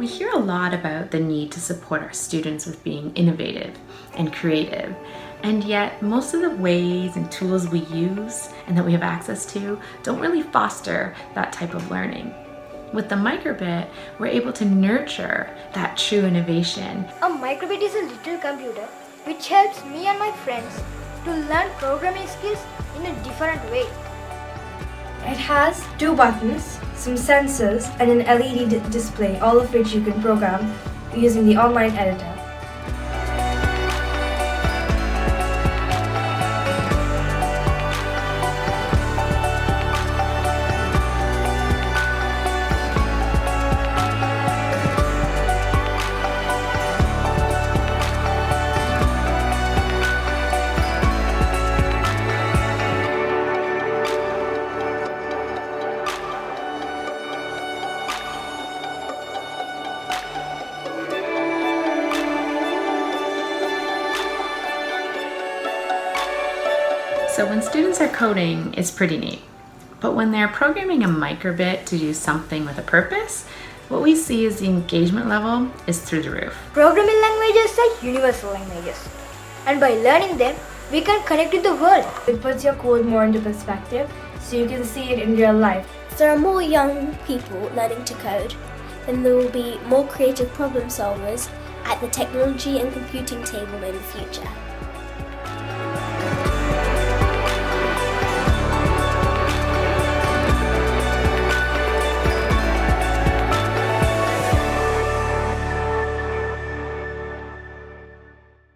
We hear a lot about the need to support our students with being innovative and creative, and yet most of the ways and tools we use and that we have access to don't really foster that type of learning. With the microbit, we're able to nurture that true innovation. A microbit is a little computer which helps me and my friends to learn programming skills in a different way. It has 2 buttons, some sensors, and an LED display, all of which you can program using the online editor. So when students are coding, it's pretty neat. But when they're programming a microbit to do something with a purpose, what we see is the engagement level is through the roof. Programming languages are universal languages, and by learning them, we can connect with the world. It puts your code more into perspective, so you can see it in real life. If there are more young people learning to code, then there will be more creative problem solvers at the technology and computing table in the future.